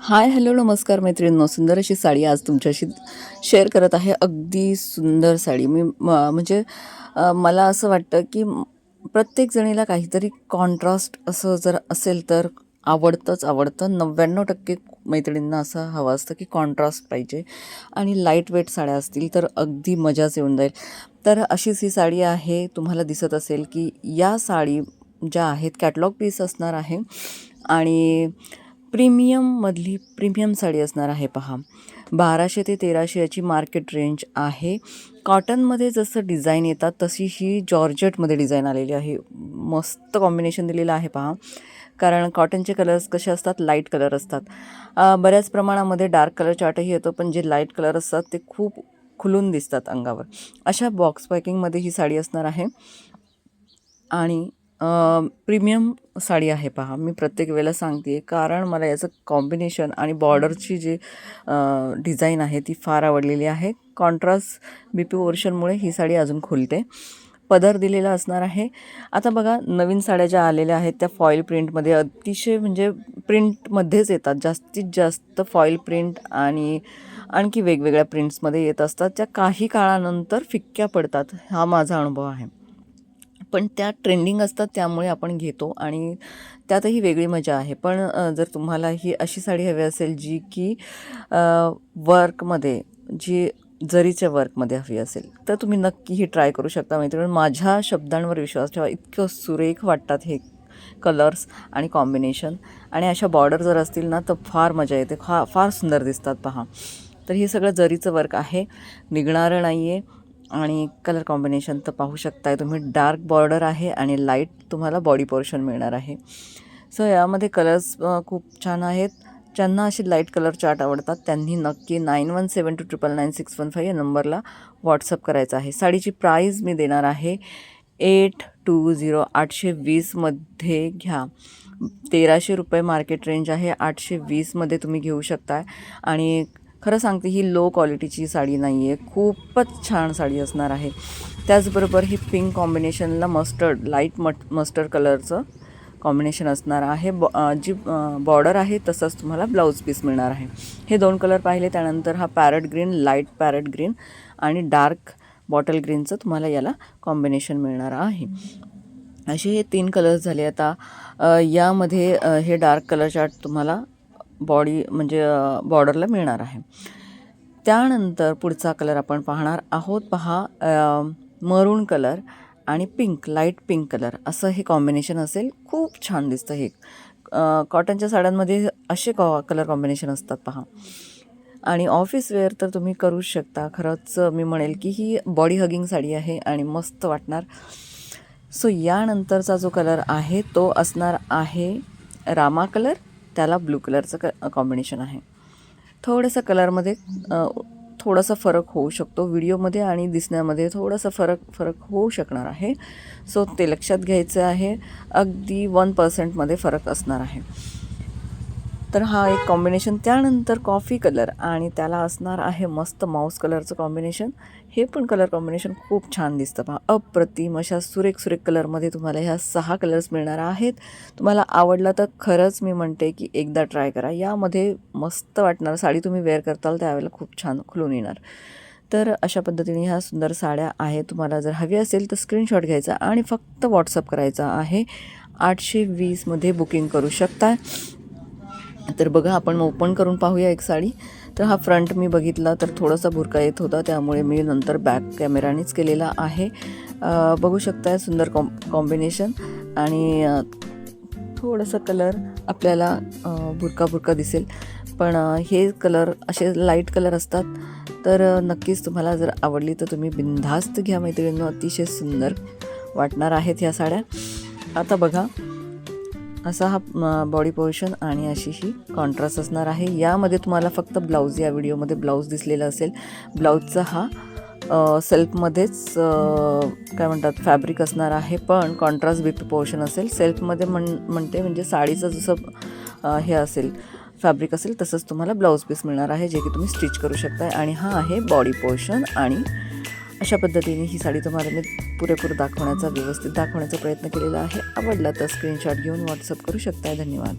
Hi hello नमस्कार मैत्रिणींनो, सुंदर अशी साडी आज तुमच्याशी शेअर करत आहे. अगदी सुंदर साडी मी म्हणजे मला असं वाटतं की प्रत्येक जणीला काहीतरी कॉन्ट्रास्ट असं जर असेल तर आवडतं. 99% मैत्रिणींना असं हवं असतं की कॉन्ट्रास्ट पाहिजे आणि लाईट वेट साड्या असतील तर अगदी मजाच येऊन जाईल. तर अशीच ही साडी आहे. तुम्हाला दिसत असेल की या साडी ज्या आहेत कॅटलॉग पीस असणार आहे आणि प्रीमियममधली प्रीमियम साडी असणार आहे. पहा, 1200 ते 1300 याची मार्केट रेंज आहे. कॉटनमध्ये जसं डिझाईन येतात तशी ही जॉर्जेटमध्ये डिझाईन आलेली आहे. मस्त कॉम्बिनेशन दिलेलं आहे पहा, कारण कॉटनचे कलर्स कसे असतात, लाईट कलर असतात. बऱ्याच प्रमाणामध्ये डार्क कलर चार्टही येतो, पण जे लाईट कलर असतात ते खूप खुलून दिसतात अंगावर. अशा बॉक्स पॅकिंगमध्ये ही साडी असणार आहे आणि प्रीमियम साडी आहे. पहा, मी प्रत्येक वेळेला सांगते कारण मला याचं कॉम्बिनेशन आणि बॉर्डरची जी डिझाईन आहे ती फार आवडलेली आहे. कॉन्ट्रास्ट BP पोर्शनमुळे ही साडी अजून खुलते. पदर दिलेला असणार आहे. आता बघा, नवीन साड्या ज्या आलेल्या आहेत त्या फॉईल प्रिंटमध्ये अतिशय म्हणजे प्रिंटमध्येच येतात. जास्तीत जास्त फॉईल प्रिंट आणि आणखी वेगवेगळ्या प्रिंट्समध्ये येत असतात, ज्या काही काळानंतर फिक्क्या पडतात. हा माझा अनुभव आहे, पण त्या ट्रेंडिंग असतात त्यामुळे आपण घेतो आणि त्यातही वेगळी मजा आहे. पण जर तुम्हाला ही अशी साडी हवी असेल जी की वर्कमध्ये, जी जरीच्या वर्कमध्ये हवी असेल, तर तुम्ही नक्की ही ट्राय करू शकता मैत्रिणी. माझ्या शब्दांवर विश्वास ठेवा, इतकं सुरेख वाटतात हे कलर्स आणि कॉम्बिनेशन. आणि अशा बॉर्डर जर असतील ना तर फार मजा येते, फार सुंदर दिसतात. पहा, तर हे सगळं जरीचं वर्क आहे, निघणारं नाही आहे. आणि कलर कॉम्बिनेशन तर पाहू शकताय तुम्ही, डार्क बॉर्डर आहे आणि लाईट तुम्हाला बॉडी पोर्शन मिळणार आहे. सो यामध्ये कलर्स खूप छान आहेत. ज्यांना असे लाईट कलर चार्ट आवडतात त्यांनी नक्की 9172999615 या नंबरला व्हॉट्सअप करायचा आहे. साडीची प्राईज मी देणार आहे 820, 820मध्ये घ्या. 1300 रुपये मार्केट रेंज आहे, 820मध्ये तुम्ही घेऊ शकताय. आणि खरं सांगते, ही लो क्वालिटीची साडी नाही आहे, खूपच छान साडी असणार आहे. त्याचबरोबर ही पिंक कॉम्बिनेशनला लाईट मस्टर्ड कलरचं कॉम्बिनेशन असणार आहे. जी बॉर्डर आहे तसंच तुम्हाला ब्लाऊज पीस मिळणार आहे. हे 2 कलर पाहिले. त्यानंतर हा parrot green, light parrot green आणि डार्क बॉटल ग्रीनचं तुम्हाला याला कॉम्बिनेशन मिळणार आहे. असे हे 3 कलर्स झाले. आता यामध्ये हे डार्क कलर चार्ट तुम्हाला बॉडी म्हणजे बॉर्डरला मिळणार आहे. त्यानंतर पुढचा कलर आपण पाहणार आहोत. पहा, मरून कलर आणि पिंक, लाईट पिंक कलर असं हे कॉम्बिनेशन असेल. खूप छान दिसतं हे. कॉटनच्या साड्यांमध्ये असे कलर कॉम्बिनेशन असतात पहा. आणि ऑफिस वेअर तर तुम्ही करूच शकता. खरंच मी म्हणेल की ही बॉडी हगिंग साडी आहे आणि मस्त वाटणार. सो यानंतरचा जो कलर आहे तो असणार आहे रामा कलर, त्याला ब्लू कलरचं कॉम्बिनेशन आहे. थोडंसं कलरमध्ये थोडासा फरक होऊ शकतो व्हिडिओमध्ये आणि दिसण्यामध्ये, थोडासा फरक होऊ शकणार आहे. सो ते लक्षात घ्यायचं आहे. अगदी 1% फरक असणार आहे. तर हा एक कॉम्बिनेशन. त्यानंतर कॉफी कलर आणि त्याला असणार आहे मस्त माऊस कलरचं कॉम्बिनेशन. हे पण कलर कॉम्बिनेशन खूप छान दिसतं पहा, अप्रतिम अशा सुरेख कलरमध्ये तुम्हाला ह्या 6 कलर्स मिळणार आहेत. तुम्हाला आवडला तर खरंच मी म्हणते की एकदा ट्राय करा. यामध्ये मस्त वाटणार साडी, तुम्ही वेअर करताल त्यावेळेला खूप छान खुलून येणार. तर अशा पद्धतीने ह्या सुंदर साड्या आहेत. तुम्हाला जर हवी असेल तर स्क्रीनशॉट घ्यायचा आणि फक्त व्हॉट्सअप करायचा आहे. 820मध्ये बुकिंग करू शकता. तर बघा, आपण ओपन करून पाहूया एक साडी. तर हा फ्रंट मी बघितला तर थोडासा भुरका येत होता, त्यामुळे मी नंतर बॅक कॅमेरानेच केलेला आहे. बघू शकताय सुंदर कॉम्बिनेशन आणि थोडंसं कलर आपल्याला भुरका दिसेल, पण हे कलर असे लाईट कलर असतात. तर नक्कीच तुम्हाला जर आवडली तर तुम्ही बिनधास्त घ्या मैत्रिणींनो, अतिशय सुंदर वाटणार आहेत ह्या साड्या. आता बघा, असा हा बॉडी पोर्शन आणि अशी ही कॉन्ट्रास्ट असणार आहे. यामध्ये तुम्हाला फक्त ब्लाऊज, या व्हिडिओमध्ये ब्लाऊज दिसलेला असेल. ब्लाऊजचा हा सेल्फमध्येच काय म्हणतात फॅब्रिक असणार आहे, पण कॉन्ट्रास्ट BP पोर्शन असेल. सेल्फमध्ये म्हणते म्हणजे साडीचं जसं हे असेल फॅब्रिक असेल तसंच तुम्हाला ब्लाऊज पीस मिळणार आहे, जे की तुम्ही स्टिच करू शकता. आणि हा आहे बॉडी पोर्शन. आणि अशा पद्धतीने ही साडी तुम्हाला मी पुरेपूर व्यवस्थित दाखवण्याचा प्रयत्न केलेला आहे. आवडला तर स्क्रीनशॉट घेऊन व्हॉट्सअप करू शकता. धन्यवाद.